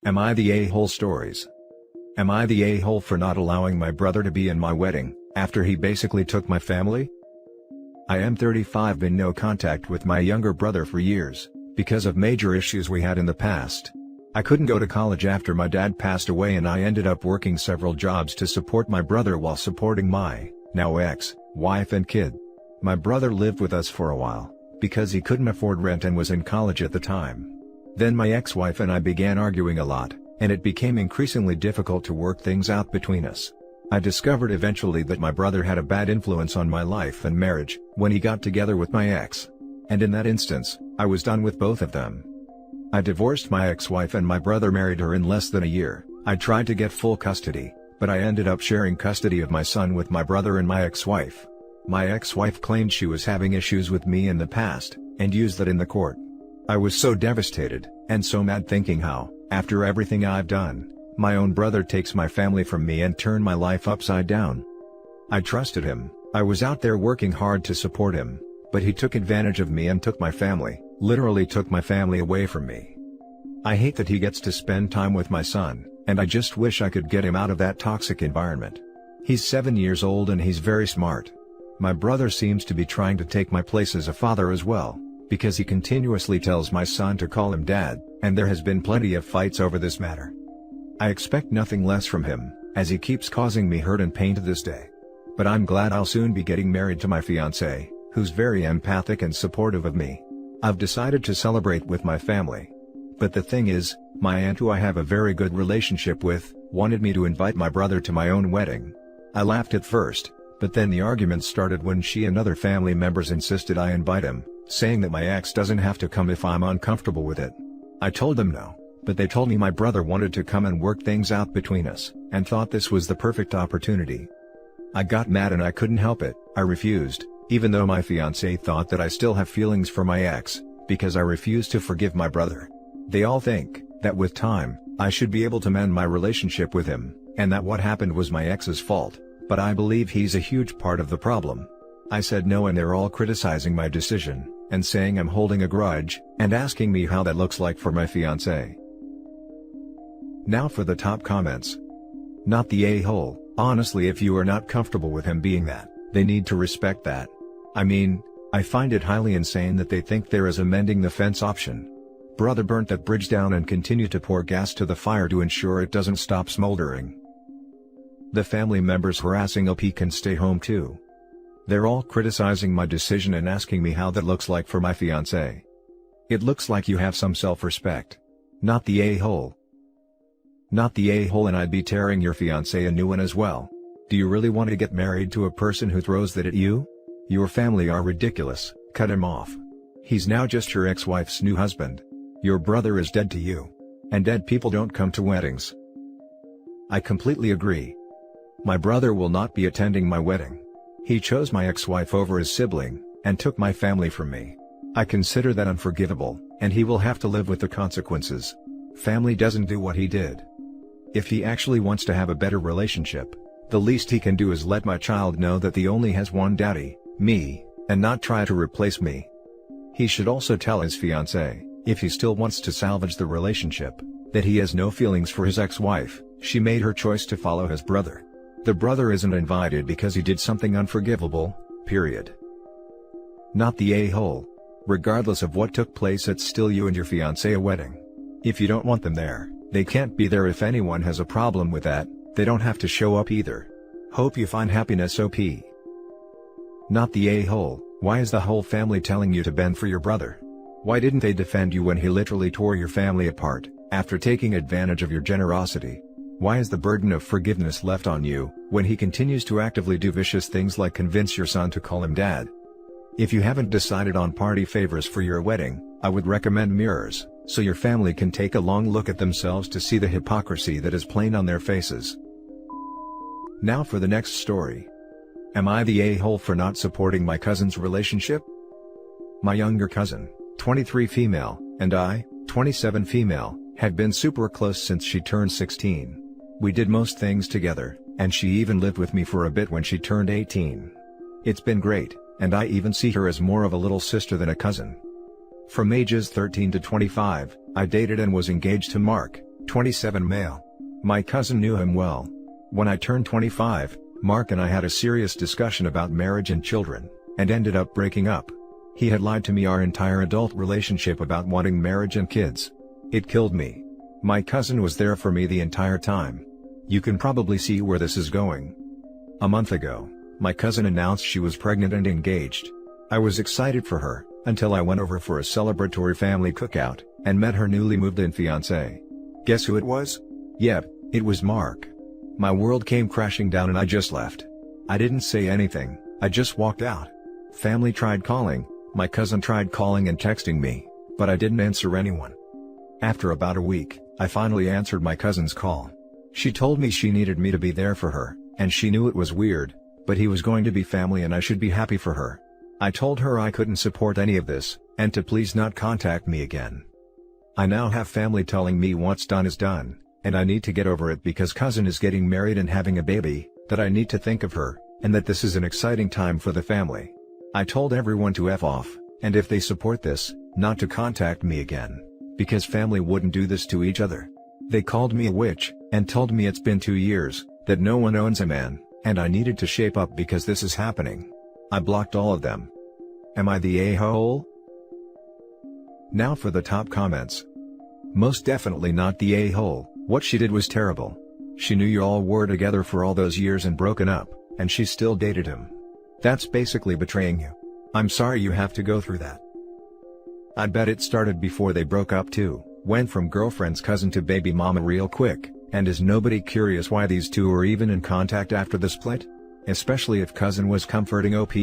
Am I the a-hole stories? Am I the a-hole for not allowing my brother to be in my wedding, after he basically took my family? I am 35, been no contact with my younger brother for years, because of major issues we had in the past. I couldn't go to college after my dad passed away, and I ended up working several jobs to support my brother while supporting my, now ex-wife and kid. My brother lived with us for a while, because he couldn't afford rent and was in college at the time. Then my ex-wife and I began arguing a lot, and it became increasingly difficult to work things out between us. I discovered eventually that my brother had a bad influence on my life and marriage, when he got together with my ex. And in that instance, I was done with both of them. I divorced my ex-wife and my brother married her in less than a year. I tried to get full custody, but I ended up sharing custody of my son with my brother and my ex-wife. My ex-wife claimed she was having issues with me in the past, and used that in the court. I was so devastated, and so mad, thinking how, after everything I've done, my own brother takes my family from me and turned my life upside down. I trusted him, I was out there working hard to support him, but he took advantage of me and took my family, literally took my family away from me. I hate that he gets to spend time with my son, and I just wish I could get him out of that toxic environment. He's 7 years old and he's very smart. My brother seems to be trying to take my place as a father as well, because he continuously tells my son to call him dad, and there has been plenty of fights over this matter. I expect nothing less from him, as he keeps causing me hurt and pain to this day. But I'm glad I'll soon be getting married to my fiancée, who's very empathic and supportive of me. I've decided to celebrate with my family. But the thing is, my aunt, who I have a very good relationship with, wanted me to invite my brother to my own wedding. I laughed at first, but then the argument started when she and other family members insisted I invite him, saying that my ex doesn't have to come if I'm uncomfortable with it. I told them no, but they told me my brother wanted to come and work things out between us, and thought this was the perfect opportunity. I got mad and I couldn't help it. I refused, even though my fiancée thought that I still have feelings for my ex, because I refused to forgive my brother. They all think that with time, I should be able to mend my relationship with him, and that what happened was my ex's fault, but I believe he's a huge part of the problem. I said no, and they're all criticizing my decision, and saying I'm holding a grudge, and asking me how that looks like for my fiancé. Now for the top comments. Not the a-hole. Honestly, if you are not comfortable with him being that, they need to respect that. I mean, I find it highly insane that they think there is a mending the fence option. Brother burnt that bridge down and continued to pour gas to the fire to ensure it doesn't stop smoldering. The family members harassing OP can stay home too. They're all criticizing my decision and asking me how that looks like for my fiancé. It looks like you have some self-respect. Not the a-hole. Not the a-hole, and I'd be tearing your fiancé a new one as well. Do you really want to get married to a person who throws that at you? Your family are ridiculous, cut him off. He's now just your ex-wife's new husband. Your brother is dead to you. And dead people don't come to weddings. I completely agree. My brother will not be attending my wedding. He chose my ex-wife over his sibling, and took my family from me. I consider that unforgivable, and he will have to live with the consequences. Family doesn't do what he did. If he actually wants to have a better relationship, the least he can do is let my child know that he only has one daddy, me, and not try to replace me. He should also tell his fiancée, if he still wants to salvage the relationship, that he has no feelings for his ex-wife. She made her choice to follow his brother. The brother isn't invited because he did something unforgivable, period. Not the a-hole. Regardless of what took place, it's still you and your fiancé a wedding. If you don't want them there, they can't be there. If anyone has a problem with that, they don't have to show up either. Hope you find happiness, OP. Not the a-hole. Why is the whole family telling you to bend for your brother? Why didn't they defend you when he literally tore your family apart, after taking advantage of your generosity? Why is the burden of forgiveness left on you, when he continues to actively do vicious things like convince your son to call him dad? If you haven't decided on party favors for your wedding, I would recommend mirrors, so your family can take a long look at themselves to see the hypocrisy that is plain on their faces. Now for the next story. Am I the a-hole for not supporting my cousin's relationship? My younger cousin, 23 female, and I, 27 female, had been super close since she turned 16. We did most things together, and she even lived with me for a bit when she turned 18. It's been great, and I even see her as more of a little sister than a cousin. From ages 13 to 25, I dated and was engaged to Mark, 27 male. My cousin knew him well. When I turned 25, Mark and I had a serious discussion about marriage and children, and ended up breaking up. He had lied to me our entire adult relationship about wanting marriage and kids. It killed me. My cousin was there for me the entire time. You can probably see where this is going. A month ago, my cousin announced she was pregnant and engaged. I was excited for her, until I went over for a celebratory family cookout, and met her newly moved-in fiancé. Guess who it was? Yep, it was Mark. My world came crashing down and I just left. I didn't say anything, I just walked out. Family tried calling, my cousin tried calling and texting me, but I didn't answer anyone. After about a week, I finally answered my cousin's call. She told me she needed me to be there for her, and she knew it was weird, but he was going to be family and I should be happy for her. I told her I couldn't support any of this, and to please not contact me again. I now have family telling me what's done is done, and I need to get over it because cousin is getting married and having a baby, that I need to think of her, and that this is an exciting time for the family. I told everyone to F off, and if they support this, not to contact me again, because family wouldn't do this to each other. They called me a witch, and told me it's been 2 years, that no one owns a man, and I needed to shape up because this is happening. I blocked all of them. Am I the a-hole? Now for the top comments. Most definitely not the a-hole. What she did was terrible. She knew you all were together for all those years and broken up, and she still dated him. That's basically betraying you. I'm sorry you have to go through that. I bet it started before they broke up too, went from girlfriend's cousin to baby mama real quick, and is nobody curious why these two are even in contact after the split? Especially if cousin was comforting OP?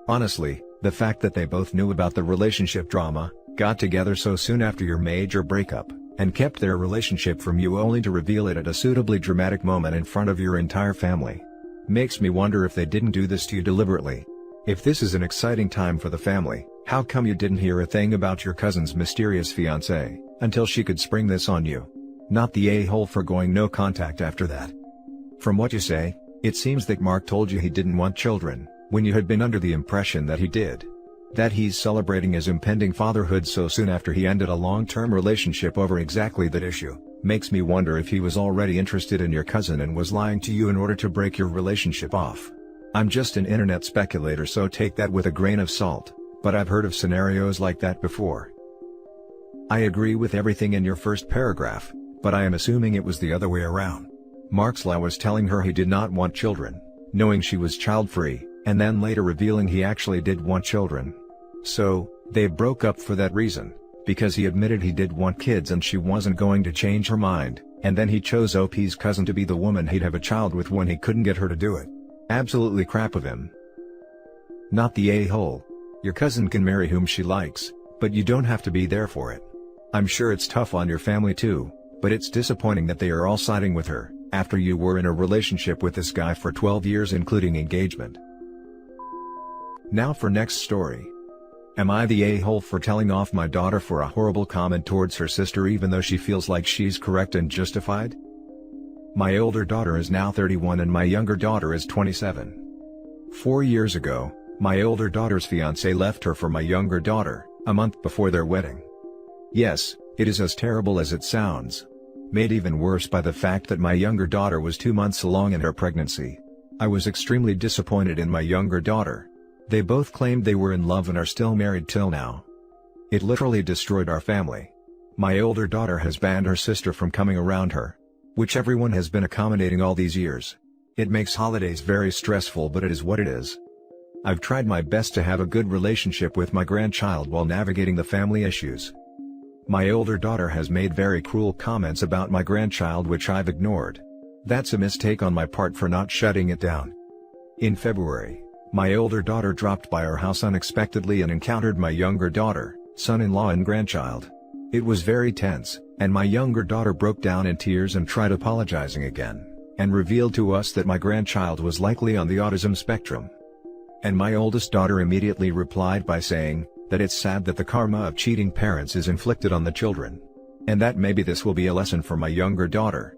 Honestly, the fact that they both knew about the relationship drama, got together so soon after your major breakup, and kept their relationship from you only to reveal it at a suitably dramatic moment in front of your entire family, makes me wonder if they didn't do this to you deliberately. If this is an exciting time for the family, how come you didn't hear a thing about your cousin's mysterious fiancé, until she could spring this on you? Not the a-hole for going no contact after that. From what you say, it seems that Mark told you he didn't want children, when you had been under the impression that he did. That he's celebrating his impending fatherhood so soon after he ended a long-term relationship over exactly that issue, makes me wonder if he was already interested in your cousin and was lying to you in order to break your relationship off. I'm just an internet speculator, so take that with a grain of salt, but I've heard of scenarios like that before. I agree with everything in your first paragraph, but I am assuming it was the other way around. Mark's lie was telling her he did not want children, knowing she was child-free, and then later revealing he actually did want children. So, they broke up for that reason, because he admitted he did want kids and she wasn't going to change her mind, and then he chose OP's cousin to be the woman he'd have a child with when he couldn't get her to do it. Absolutely crap of him. Not the a-hole. Your cousin can marry whom she likes, but you don't have to be there for it. I'm sure it's tough on your family too, but it's disappointing that they are all siding with her, after you were in a relationship with this guy for 12 years including engagement. Now for next story. Am I the a-hole for telling off my daughter for a horrible comment towards her sister even though she feels like she's correct and justified? My older daughter is now 31 and my younger daughter is 27. 4 years ago, my older daughter's fiancé left her for my younger daughter, a month before their wedding. Yes, it is as terrible as it sounds. Made even worse by the fact that my younger daughter was 2 months along in her pregnancy. I was extremely disappointed in my younger daughter. They both claimed they were in love and are still married till now. It literally destroyed our family. My older daughter has banned her sister from coming around her, which everyone has been accommodating all these years. It makes holidays very stressful, but it is what it is. I've tried my best to have a good relationship with my grandchild while navigating the family issues. My older daughter has made very cruel comments about my grandchild which I've ignored. That's a mistake on my part for not shutting it down. In February, my older daughter dropped by our house unexpectedly and encountered my younger daughter, son-in-law and grandchild. It was very tense, and my younger daughter broke down in tears and tried apologizing again, and revealed to us that my grandchild was likely on the autism spectrum. And my oldest daughter immediately replied by saying that it's sad that the karma of cheating parents is inflicted on the children, and that maybe this will be a lesson for my younger daughter.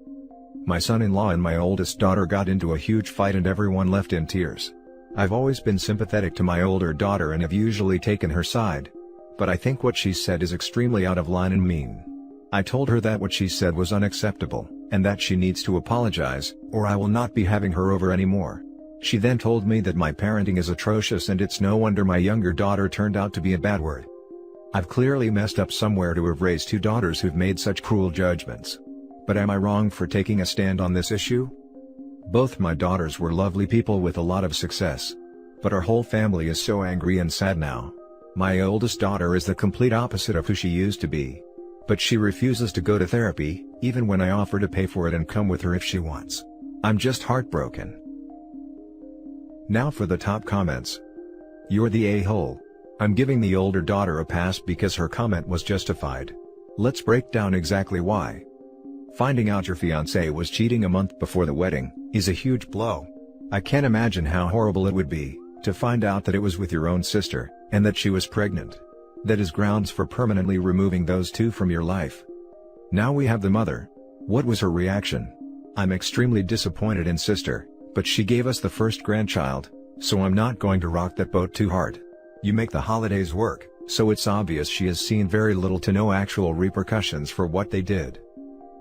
My son-in-law and my oldest daughter got into a huge fight and everyone left in tears. I've always been sympathetic to my older daughter and have usually taken her side, but I think what she said is extremely out of line and mean. I told her that what she said was unacceptable, and that she needs to apologize, or I will not be having her over anymore. She then told me that my parenting is atrocious and it's no wonder my younger daughter turned out to be a bad word. I've clearly messed up somewhere to have raised two daughters who've made such cruel judgments. But am I wrong for taking a stand on this issue? Both my daughters were lovely people with a lot of success. But our whole family is so angry and sad now. My oldest daughter is the complete opposite of who she used to be. But she refuses to go to therapy, even when I offer to pay for it and come with her if she wants. I'm just heartbroken. Now for the top comments. You're the a-hole. I'm giving the older daughter a pass because her comment was justified. Let's break down exactly why. Finding out your fiancé was cheating a month before the wedding is a huge blow. I can't imagine how horrible it would be to find out that it was with your own sister, and that she was pregnant. That is grounds for permanently removing those two from your life. Now we have the mother. What was her reaction? I'm extremely disappointed in sister, but she gave us the first grandchild, so I'm not going to rock that boat too hard. You make the holidays work, so it's obvious she has seen very little to no actual repercussions for what they did.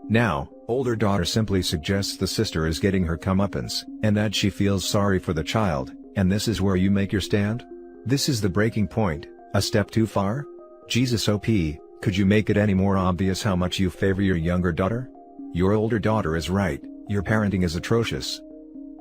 Now, older daughter simply suggests the sister is getting her comeuppance, and that she feels sorry for the child, and this is where you make your stand? This is the breaking point. A step too far? Jesus OP, could you make it any more obvious how much you favor your younger daughter? Your older daughter is right, your parenting is atrocious.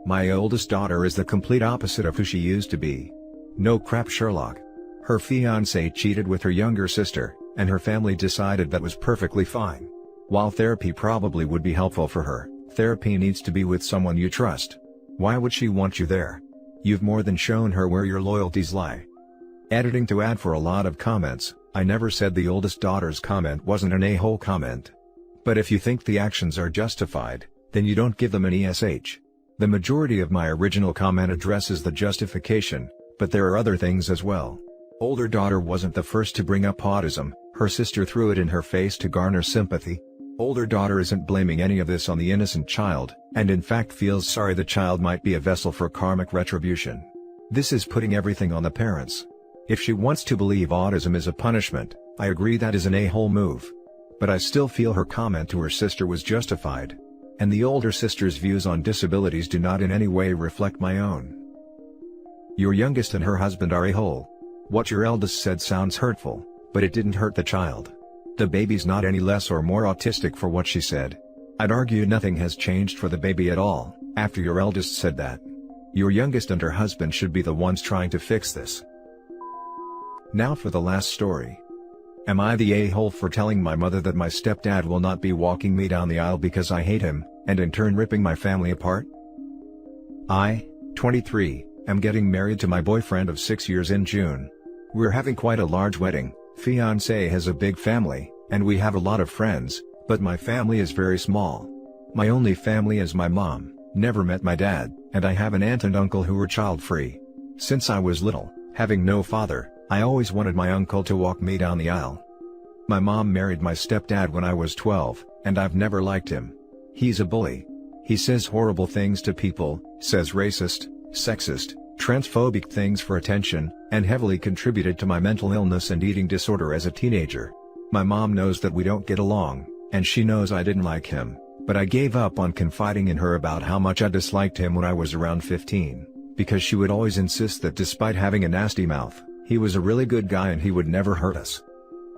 My oldest daughter is the complete opposite of who she used to be. No crap Sherlock. Her fiancé cheated with her younger sister, and her family decided that was perfectly fine. While therapy probably would be helpful for her, therapy needs to be with someone you trust. Why would she want you there? You've more than shown her where your loyalties lie. Editing to add for a lot of comments, I never said the oldest daughter's comment wasn't an a-hole comment. But if you think the actions are justified, then you don't give them an ESH. The majority of my original comment addresses the justification, but there are other things as well. Older daughter wasn't the first to bring up autism, her sister threw it in her face to garner sympathy. Older daughter isn't blaming any of this on the innocent child, and in fact feels sorry the child might be a vessel for karmic retribution. This is putting everything on the parents. If she wants to believe autism is a punishment, I agree that is an a-hole move. But I still feel her comment to her sister was justified. And the older sister's views on disabilities do not in any way reflect my own. Your youngest and her husband are a-hole. What your eldest said sounds hurtful, but it didn't hurt the child. The baby's not any less or more autistic for what she said. I'd argue nothing has changed for the baby at all, after your eldest said that. Your youngest and her husband should be the ones trying to fix this. Now for the last story. Am I the a-hole for telling my mother that my stepdad will not be walking me down the aisle because I hate him, and in turn ripping my family apart? I, 23, am getting married to my boyfriend of 6 years in June. We're having quite a large wedding, fiancé has a big family, and we have a lot of friends, but my family is very small. My only family is my mom, never met my dad, and I have an aunt and uncle who were child-free. Since I was little, having no father, I always wanted my uncle to walk me down the aisle. My mom married my stepdad when I was 12, and I've never liked him. He's a bully. He says horrible things to people, says racist, sexist, transphobic things for attention, and heavily contributed to my mental illness and eating disorder as a teenager. My mom knows that we don't get along, and she knows I didn't like him, but I gave up on confiding in her about how much I disliked him when I was around 15, because she would always insist that despite having a nasty mouth, he was a really good guy and he would never hurt us.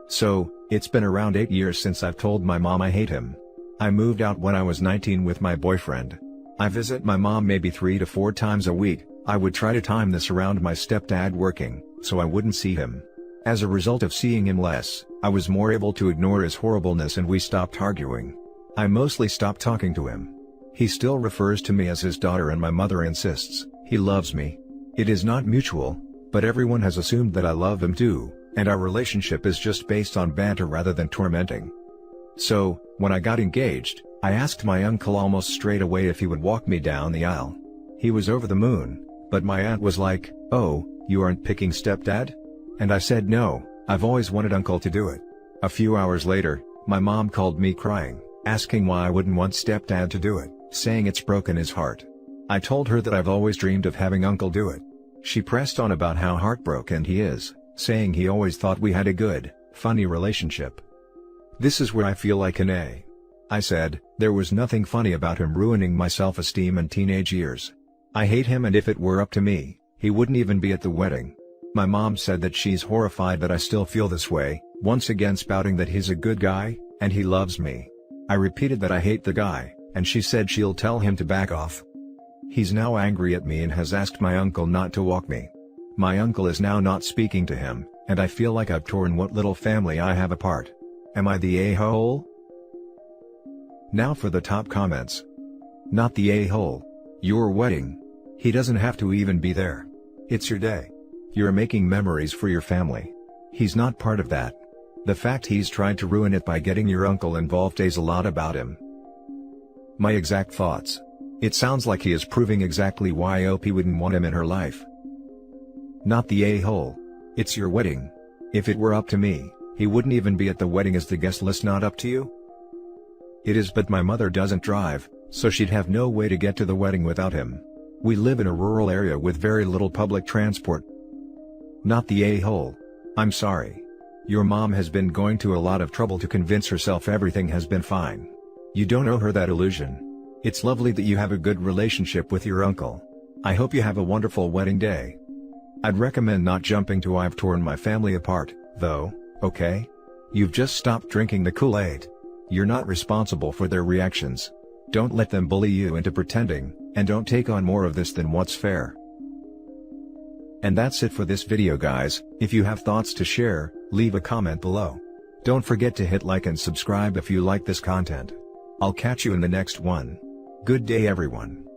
So, it's been around 8 years since I've told my mom I hate him. I moved out when I was 19 with my boyfriend. I visit my mom maybe 3 to 4 times a week. I would try to time this around my stepdad working, so I wouldn't see him. As a result of seeing him less, I was more able to ignore his horribleness and we stopped arguing. I mostly stopped talking to him. He still refers to me as his daughter and my mother insists he loves me. It is not mutual, but everyone has assumed that I love him too, and our relationship is just based on banter rather than tormenting. So, when I got engaged, I asked my uncle almost straight away if he would walk me down the aisle. He was over the moon, but my aunt was like, "Oh, you aren't picking stepdad?" And I said no, I've always wanted uncle to do it. A few hours later, my mom called me crying, asking why I wouldn't want stepdad to do it, saying it's broken his heart. I told her that I've always dreamed of having uncle do it. She pressed on about how heartbroken he is, saying he always thought we had a good, funny relationship. This is where I feel like an A. I said, there was nothing funny about him ruining my self-esteem and teenage years. I hate him, and if it were up to me, he wouldn't even be at the wedding. My mom said that she's horrified that I still feel this way, once again spouting that he's a good guy, and he loves me. I repeated that I hate the guy, and she said she'll tell him to back off. He's now angry at me and has asked my uncle not to walk me. My uncle is now not speaking to him, and I feel like I've torn what little family I have apart. Am I the a-hole? Now for the top comments. Not the a-hole. Your wedding. He doesn't have to even be there. It's your day. You're making memories for your family. He's not part of that. The fact he's tried to ruin it by getting your uncle involved says a lot about him. My exact thoughts. It sounds like he is proving exactly why OP wouldn't want him in her life. Not the a-hole. It's your wedding. If it were up to me, he wouldn't even be at the wedding. Is the guest list not up to you? It is, but my mother doesn't drive, so she'd have no way to get to the wedding without him. We live in a rural area with very little public transport. Not the a-hole. I'm sorry. Your mom has been going to a lot of trouble to convince herself everything has been fine. You don't owe her that illusion. It's lovely that you have a good relationship with your uncle. I hope you have a wonderful wedding day. I'd recommend not jumping to "I've torn my family apart," though, okay? You've just stopped drinking the Kool-Aid. You're not responsible for their reactions. Don't let them bully you into pretending, and don't take on more of this than what's fair. And that's it for this video, guys. If you have thoughts to share, leave a comment below. Don't forget to hit like and subscribe if you like this content. I'll catch you in the next one. Good day, everyone.